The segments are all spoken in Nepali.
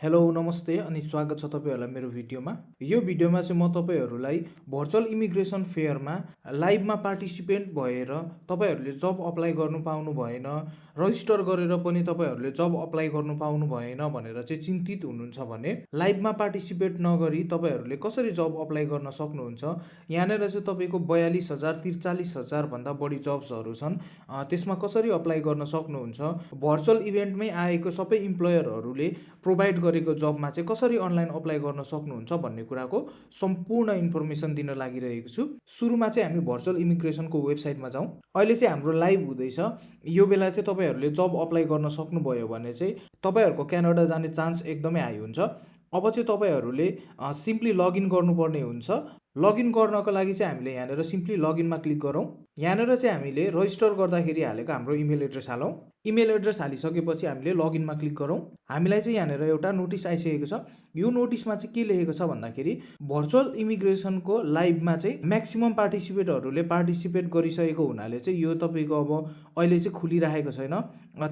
हेलो नमस्ते अनि स्वागत छ तपाईहरुलाई मेरो भिडियोमा। यो भिडियोमा चाहिँ म तपाईहरुलाई भर्चुअल इमिग्रेसन फेयरमा लाइभमा पार्टिसिपेन्ट भएर तपाईहरुले जब अप्लाई गर्नु पाउनु भएन, रजिस्टर गरेर पनि तपाईहरुले जब अप्लाई गर्नु पाउनु भएन भनेर चाहिँ चिन्तित हुनुहुन्छ भने लाइभमा पार्टिसिपेट नगरी तपाईहरुले कसरी जब अप्लाई गर्न सक्नुहुन्छ। यहाँनेर चाहिँ तपाईको 42,000 43,000 भन्दा बढी जब्सहरु छन्। त्यसमा कसरी अप्लाई गर्न सक्नुहुन्छ, भर्चुअल इभेन्टमै आएको सबै इम्प्लोयरहरुले प्रोभाइड गरेको जबमा चाहिँ कसरी अनलाइन अप्लाई गर्न सक्नुहुन्छ भन्ने कुराको सम्पूर्ण इन्फर्मेसन दिन लागिरहेको छु। सुरुमा चाहिँ हामी भर्चुअल इमिग्रेसनको वेबसाइटमा जाउँ। अहिले चाहिँ हाम्रो लाइभ हुँदैछ। यो बेला चाहिँ तपाईहरुले जब अप्लाई गर्न सक्नुभयो भने चाहिँ तपाईहरुको क्यानाडा जाने चान्स एकदमै हाई हुन्छ। अब चाहिँ तपाईहरुले सिम्पली लगइन गर्नुपर्ने हुन्छ। लगइन गर्नको लागि चाहिँ हामीले यहाँनेर सिम्पली लगइनमा क्लिक गरौँ। यहाँनेर चाहिँ हामीले रजिस्टर गर्दाखेरि हालेको हाम्रो इमेल एड्रेस हालौँ। इमेल एड्रेस हालिसकेपछि हामीले लगइनमा क्लिक गरौँ। हामीलाई चाहिँ यहाँनेर एउटा नोटिस आइसकेको छ। यो नोटिसमा चाहिँ के लेखेको छ भन्दाखेरि भर्चुअल इमिग्रेसनको लाइभमा चाहिँ म्याक्सिमम पार्टिसिपेटहरूले पार्टिसिपेट गरिसकेको हुनाले चाहिँ यो तपाईको अब अहिले चाहिँ खुलिरहेको छैन।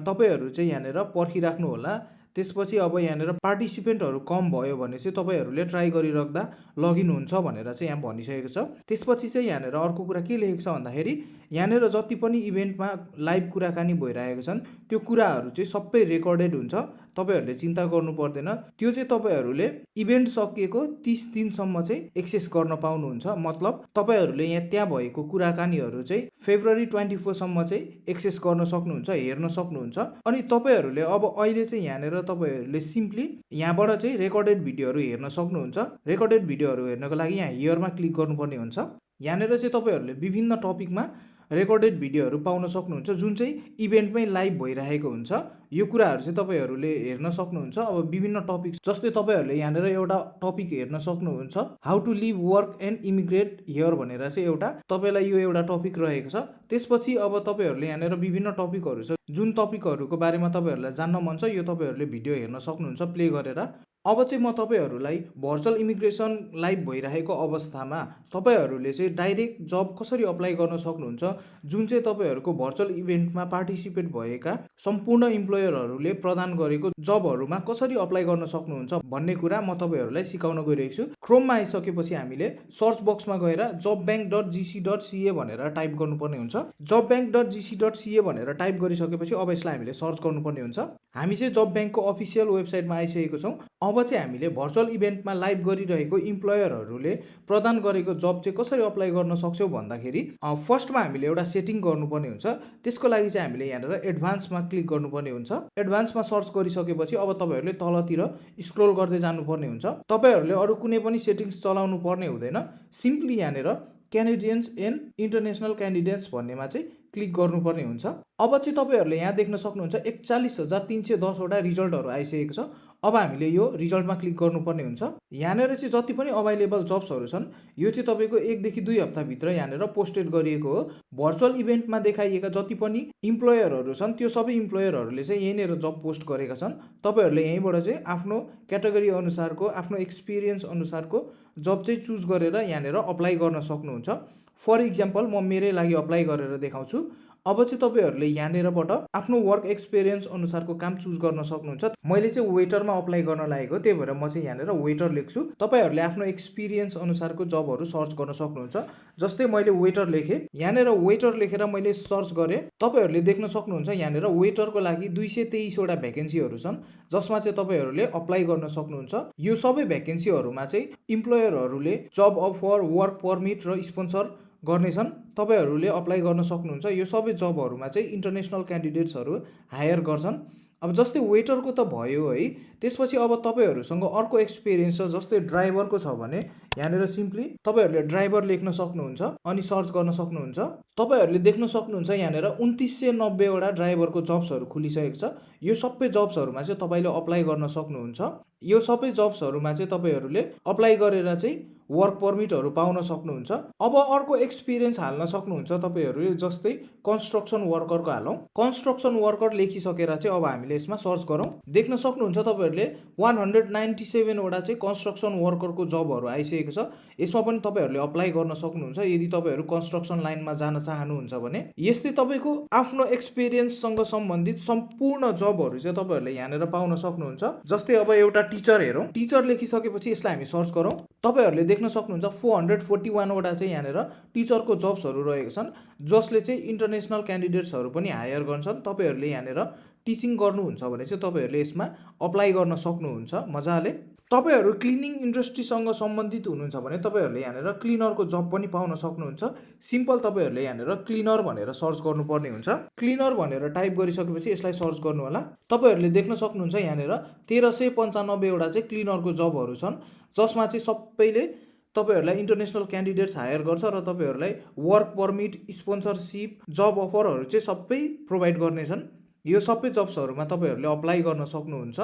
तपाईहरु चाहिँ यहाँनेर पर्खिराख्नु होला। त्यसपछि अब यहाँनेर पार्टिसिपेन्टहरु कम भयो भने चाहिँ तपाईहरुले ट्राई गरिराख्दा लगइन हुन्छ भनेर चाहिँ यहाँ भनिसकेको छ। त्यसपछि चाहिँ यहाँनेर अर्को कुरा के लेखेको छ भन्दाखेरि यहाँनेर जति पनि इभेन्टमा लाइभ कुराकानी भइरहेको छन् त्यो कुराहरु चाहिँ सबै रेकर्डेड हुन्छ। तपाईहरुले चिन्ता गर्नु पर्दैन। त्यो चाहिँ तपाईहरुले इभेन्ट सकिएको 30 दिनसम्म चाहिँ एक्सेस गर्न पाउनुहुन्छ। मतलब तपाईहरुले यहाँ त्यहाँ भएको कुराकानीहरु चाहिँ फेब्रुअरी 24 सम्म चाहिँ एक्सेस गर्न सक्नुहुन्छ, हेर्न सक्नुहुन्छ। अनि तपाईहरुले अब अहिले चाहिँ यहाँनेर तपाईहरुले सिम्पली यहाँबाट चाहिँ रेकर्डेड भिडियोहरु हेर्न सक्नुहुन्छ। रेकर्डेड भिडियोहरु हेर्नको लागि यहाँ हियरमा क्लिक गर्नुपर्ने हुन्छ। यहाँनेर चाहिँ तपाईहरुले विभिन्न टपिकमा रेकर्डेड भिडियोहरु पाउन सक्नुहुन्छ जुन चाहिँ इभेन्टमै लाइभ भइरहेको हुन्छ। यो कुराहरु चाहिँ तपाईहरुले हेर्न सक्नुहुन्छ। अब विभिन्न टपिक जस्तै तपाईहरुले यहाँनेर एउटा टपिक हेर्न सक्नुहुन्छ, how to live work and immigrate here भनेर चाहिँ एउटा तपाईलाई यो एउटा टपिक रहेको छ। त्यसपछि अब तपाईहरुले यहाँनेर विभिन्न टपिकहरु छ जुन टपिकहरुको बारेमा तपाईहरुलाई जान्न मन छ यो तपाईहरुले भिडियो हेर्न सक्नुहुन्छ प्ले गरेर। अब चाहिँ म तपाईहरुलाई भर्चुअल इमिग्रेसन लाइभ भइरहेको अवस्थामा तपाईहरुले चाहिँ डाइरेक्ट जब कसरी अप्लाई गर्न सक्नुहुन्छ जुन चाहिँ तपाईहरुको भर्चुअल इभेन्टमा पार्टिसिपेट भएका सम्पूर्ण इम्प्लोयरहरुले प्रदान गरेको जबहरुमा कसरी अप्लाई गर्न सक्नुहुन्छ भन्ने कुरा म तपाईहरुलाई सिकाउन गइरहेको छु। क्रोममा आइसकेपछि हामीले सर्च बक्समा गएर jobbank.gc.ca भनेर टाइप गर्नुपर्ने हुन्छ। jobbank.gc.ca भनेर टाइप गरिसकेपछि अब यसलाई हामीले सर्च गर्नुपर्ने हुन्छ। हामी चाहिँ जब ब्याङ्कको अफिसियल वेबसाइटमा आइसकेको छौँ। अब चाहिँ हामीले भर्चुअल इभेन्टमा लाइभ गरिरहेको इम्प्लोयरहरूले प्रदान गरेको जब चाहिँ कसरी अप्लाई गर्न सक्छौँ भन्दाखेरि फर्स्टमा हामीले एउटा सेटिङ गर्नुपर्ने हुन्छ। त्यसको लागि चाहिँ हामीले यहाँनिर एडभान्समा क्लिक गर्नुपर्ने हुन्छ। एडभान्समा सर्च गरिसकेपछि अब तपाईहरुले तलतिर स्क्रोल गर्दै जानुपर्ने हुन्छ। तपाईहरुले अरु कुनै पनि सेटिङ्स चलाउनु पर्ने हुँदैन। सिम्पली यहाँनिर क्यानेडियन्स एन्ड इन्टरनेसनल क्यान्डिडेट्स भन्नेमा चाहिँ क्लिक गर्नुपर्ने हुन्छ। अब चाहिँ तपाईहरुले यहाँ देख्न सक्नुहुन्छ 41,310 वटा रिजल्टहरु आइसकेको छ। अब हामीले यो रिजल्टमा क्लिक गर्नुपर्ने हुन्छ। यहाँनेर चाहिँ जति पनि अभाइलेबल जब्सहरु छन् यो चाहिँ तपाईको 1 देखि 2 हप्ता भित्र यहाँनेर पोस्टेड गरिएको हो। भर्चुअल इभेन्टमा देखाइएका जति पनि इम्प्लोयरहरु छन् त्यो सबै इम्प्लोयरहरुले चाहिँ यहीँनेर जब पोस्ट गरेका छन्। तपाईहरुले यहीँबाट चाहिँ आफ्नो क्याटेगोरी अनुसारको आफ्नो एक्सपिरियन्स अनुसारको जब चाहिँ चुज गरेर यहाँनेर अप्लाई गर्न सक्नुहुन्छ। फर इक्जाम्पल म मेरै लागि अप्लाई गरेर देखाउँछु। अब चाहिँ तपाईहरुले यहाँनेरबाट आफ्नो वर्क एक्सपिरियन्स अनुसारको काम चुज गर्न सक्नुहुन्छ। मैले चाहिँ वेटरमा अप्लाई गर्न लागेको त्यही भएर म चाहिँ यहाँनेर वेटर लेख्छु। तपाईहरुले आफ्नो एक्सपिरियन्स अनुसारको जबहरु सर्च गर्न सक्नुहुन्छ। जस्तै मैले वेटर लेखे, यहाँनेर वेटर लेखेर मैले सर्च गरे। तपाईहरुले देख्न सक्नुहुन्छ यहाँनेर वेटरको लागि 223 वटा भ्याकेन्सीहरु छन् जसमा चाहिँ तपाईहरुले अप्लाई गर्न सक्नुहुन्छ। यो सबै भ्याकेन्सीहरुमा चाहिँ इम्प्लोयरहरुले जब अफर, वर्क परमिट र स्पोन्सर गर्नेछन्। तपाईहरुले अप्लाई गर्न सक्नुहुन्छ। यो सबै जबहरुमा चाहिँ इन्टरनेसनल क्यान्डिडेट्सहरु हायर गर्छन्। अब जस्तै वेटरको त भयो है। त्यसपछि अब तपाईहरुसँग अर्को एक्सपिरियन्स छ जस्तै ड्राइभरको छ भने यहाँनेर सिम्पली तपाईहरुले ड्राइभर लेख्न सक्नुहुन्छ अनि सर्च गर्न सक्नुहुन्छ। तपाईहरुले देख्न सक्नुहुन्छ यहाँनेर 2990 वटा ड्राइभरको जब्सहरु खुलिसकेको छ। यो सबै जब्सहरुमा चाहिँ तपाईले अप्लाई गर्न सक्नुहुन्छ। यो सबै जब्सहरुमा चाहिँ तपाईहरुले अप्लाई गरेर चाहिँ वर्क परमिटहरु पाउन सक्नुहुन्छ। अब अर्को एक्सपिरियन्स हाल्न सक्नुहुन्छ तपाईहरुले जस्तै कन्स्ट्रक्सन वर्करको हालौं। कन्स्ट्रक्सन वर्कर लेखिसकेर चाहिँ अब हामीले यसमा सर्च गरौँ। देख्न सक्नुहुन्छ तपाईहरुले तपाईँहरूले 197 वटा चाहिँ कन्स्ट्रक्सन वर्करको जबहरू आइसकेको छ। यसमा पनि तपाईँहरूले अप्लाई गर्न सक्नुहुन्छ यदि तपाईँहरू कन्स्ट्रक्सन लाइनमा जान चाहनुहुन्छ भने। यस्तै तपाईँको आफ्नो एक्सपिरियन्ससँग सम्बन्धित सम्पूर्ण जबहरू चाहिँ तपाईँहरूले यहाँनिर पाउन सक्नुहुन्छ। जस्तै अब एउटा टिचर हेरौँ, टिचर लेखिसकेपछि यसलाई हामी सर्च गरौँ। तपाईँहरूले देख्न सक्नुहुन्छ 441 वटा चाहिँ यहाँनिर टिचरको जब्सहरू रहेको छन्, जसले चाहिँ इन्टरनेसनल क्यान्डिडेट्सहरू पनि हायर गर्छन्। तपाईँहरूले यहाँनिर टिचिङ गर्नुहुन्छ भने चाहिँ तपाईँहरूले यसमा अप्लाई गर्न सक्नुहुन्छ मजाले। तपाईँहरू क्लिनिङ इन्डस्ट्रीसँग सम्बन्धित हुनुहुन्छ भने तपाईँहरूले यहाँनिर क्लिनरको जब पनि पाउन सक्नुहुन्छ। सिम्पल तपाईँहरूले यहाँनिर क्लिनर भनेर सर्च गर्नुपर्ने हुन्छ। क्लिनर भनेर टाइप गरिसकेपछि यसलाई सर्च गर्नु होला। तपाईँहरूले देख्न सक्नुहुन्छ यहाँनिर 1395 वटा चाहिँ क्लिनरको जबहरू छन्, जसमा चाहिँ सबैले तपाईँहरूलाई इन्टरनेसनल क्यान्डिडेट्स हायर गर्छ र तपाईँहरूलाई वर्क पर्मिट, स्पोन्सरसिप, जब अफरहरू चाहिँ सबै प्रोभाइड गर्नेछन्। यो सबै जब्सहरूमा तपाईँहरूले अप्लाई गर्न सक्नुहुन्छ।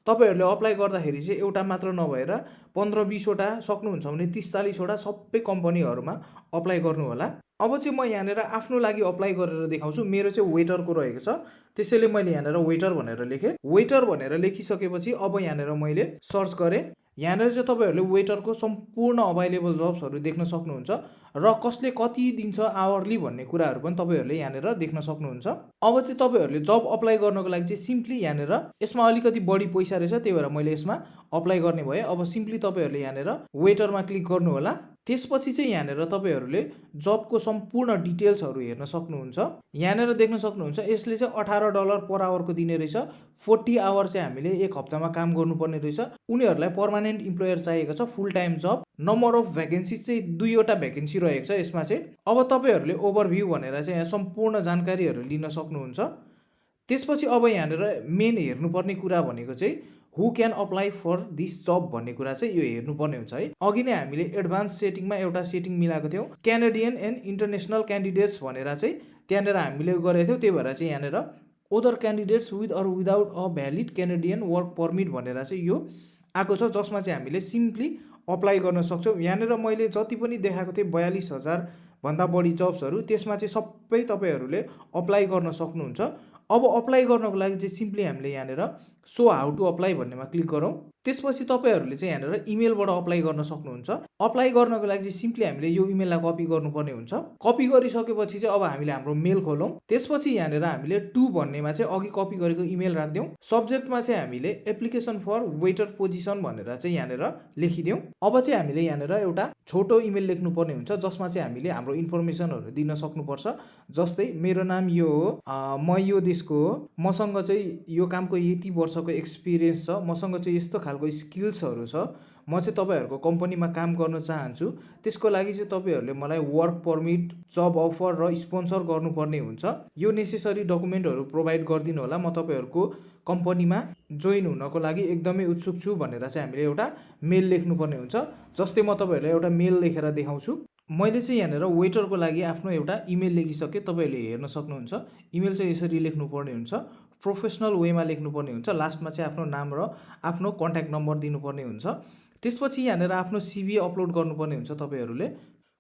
तपाईँहरूले अप्लाई गर्दाखेरि चाहिँ एउटा मात्र नभएर 15-20 वटा सक्नुहुन्छ भने 30-40 वटा सबै कम्पनीहरूमा अप्लाई गर्नु होला। अब चाहिँ म यहाँनिर आफ्नो लागि अप्लाई गरेर देखाउँछु। मेरो चाहिँ वेटरको रहेको छ, त्यसैले मैले यहाँनिर वेटर भनेर लेखेँ। वेटर भनेर लेखिसकेपछि अब यहाँनिर मैले सर्च गरेँ। यहाँनिर चाहिँ तपाईँहरूले वेटरको सम्पूर्ण अभाइलेबल जब्सहरू देख्न सक्नुहुन्छ र कसले कति दिन्छ आवरली भन्ने कुराहरू पनि तपाईँहरूले यहाँनिर देख्न सक्नुहुन्छ। अब चाहिँ तपाईँहरूले जब अप्लाई गर्नको लागि चाहिँ सिम्पली यहाँनिर यसमा अलिकति बढी पैसा रहेछ, त्यही भएर मैले यसमा अप्लाई गर्ने भएँ। अब सिम्पली तपाईँहरूले यहाँनिर वेटरमा क्लिक गर्नु होला। त्यसपछि चाहिँ यहाँनिर तपाईँहरूले जबको सम्पूर्ण डिटेल्सहरू हेर्न सक्नुहुन्छ। यहाँनिर देख्न सक्नुहुन्छ यसले चाहिँ $18 पर आवरको दिने रहेछ। 40 आवर चाहिँ हामीले एक हप्तामा काम गर्नुपर्ने रहेछ। उनीहरूलाई पर्मानेन्ट इम्प्लोयर चाहिएको छ, full time job. Number of vacancies चाहिँ 2 वटा भ्याकेन्सी रहेको छ यसमा चाहिँ। अब तपाईँहरूले ओभरभ्यू भनेर चाहिँ यहाँ सम्पूर्ण जानकारीहरू लिन सक्नुहुन्छ। त्यसपछि अब यहाँनिर मेन हेर्नुपर्ने कुरा भनेको चाहिँ who can apply for this job भन्ने कुरा चाहिँ यो हेर्नुपर्ने हुन्छ है। अघि नै हामीले एडभान्स सेटिङमा एउटा सेटिङ मिलाएको थियौँ, क्यानेडियन एन्ड इन्टरनेसनल क्यान्डिडेट्स भनेर चाहिँ त्यहाँनिर हामीले गरेको थियौँ। त्यही भएर चाहिँ यहाँनिर other candidates with or without a valid Canadian work permit भनेर चाहिँ यो आएको छ, जसमा चाहिँ हामीले सिम्पली अप्लाई गर्न सक्छौँ। यहाँनिर मैले जति पनि देखाएको थिएँ 42,000 भन्दा बढी जब्सहरू, त्यसमा चाहिँ सबै तपाईँहरूले अप्लाई गर्न सक्नुहुन्छ। अब अप्लाई गर्नको लागि चाहिँ सिम्पली हामीले यहाँनिर सो हाउ टु अप्लाई भन्नेमा क्लिक गरौँ। त्यसपछि तपाईँहरूले चाहिँ यहाँनिर इमेलबाट अप्लाई गर्न सक्नुहुन्छ। अप्लाई गर्नको लागि चाहिँ सिम्पली हामीले यो इमेललाई कपी गर्नुपर्ने हुन्छ। कपी गरिसकेपछि चाहिँ अब हामीले हाम्रो मेल खोलौँ। त्यसपछि यहाँनिर हामीले टु भन्नेमा चाहिँ अघि कपी गरेको इमेल राखिदिउँ। सब्जेक्टमा चाहिँ हामीले एप्लिकेसन फर वेटर पोजिसन भनेर चाहिँ यहाँनिर लेखिदिउँ। अब चाहिँ हामीले यहाँनिर एउटा छोटो इमेल लेख्नुपर्ने हुन्छ, जसमा चाहिँ हामीले हाम्रो इन्फर्मेसनहरू दिन सक्नुपर्छ। जस्तै मेरो नाम यो हो, म यो देशको हो, मसँग चाहिँ यो कामको यति वर्षको एक्सपिरियन्स छ, मसँग चाहिँ यस्तो खालको स्किल्सहरू छ, म चाहिँ तपाईँहरूको कम्पनीमा काम गर्न चाहन्छु। त्यसको लागि चाहिँ तपाईँहरूले मलाई वर्क पर्मिट, जब अफर र स्पोन्सर गर्नुपर्ने हुन्छ। यो नेसेसरी डकुमेन्टहरू प्रोभाइड गरिदिनु होला, म तपाईँहरूको कम्पनीमा जोइन हुनको लागि एकदमै उत्सुक छु भनेर चाहिँ हामीले एउटा मेल लेख्नुपर्ने हुन्छ। जस्तै म तपाईँहरूलाई एउटा मेल लेखेर देखाउँछु। मैले चाहिँ यहाँनिर वेटरको लागि आफ्नो एउटा इमेल लेखिसकेँ, तपाईँहरूले हेर्न सक्नुहुन्छ। इमेल चाहिँ यसरी लेख्नुपर्ने हुन्छ, प्रोफेसनल वेमा लेख्नुपर्ने हुन्छ। लास्टमा चाहिँ आफ्नो नाम र आफ्नो कन्ट्याक्ट नम्बर दिनुपर्ने हुन्छ। त्यसपछि यहाँनिर आफ्नो सिभी अपलोड गर्नुपर्ने हुन्छ तपाईँहरूले।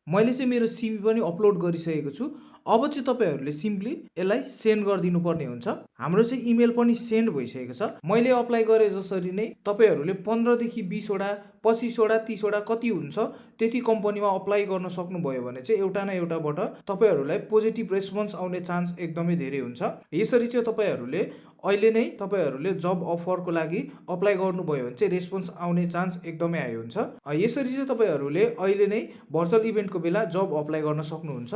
मैले चाहिँ मेरो सिभी पनि अपलोड गरिसकेको छु। अब चाहिँ तपाईँहरूले सिम्पली यसलाई सेन्ड गरिदिनु पर्ने हुन्छ। हाम्रो चाहिँ इमेल पनि सेन्ड भइसकेको छ। मैले अप्लाई गरेँ जसरी नै तपाईँहरूले 15देखि 20 वटा, 25 वटा, 30 वटा कति हुन्छ त्यति कम्पनीमा अप्लाई गर्न सक्नुभयो भने चाहिँ एउटा न एउटाबाट तपाईँहरूलाई पोजिटिभ रेस्पोन्स आउने चान्स एकदमै धेरै हुन्छ। यसरी चाहिँ तपाईँहरूले अहिले नै तपाईँहरूले जब अफरको लागि अप्लाई गर्नुभयो भने चाहिँ रेस्पोन्स आउने चान्स एकदमै हाई हुन्छ। यसरी चाहिँ तपाईँहरूले अहिले नै भर्चुअल इभेन्टको बेला जब अप्लाई गर्न सक्नुहुन्छ।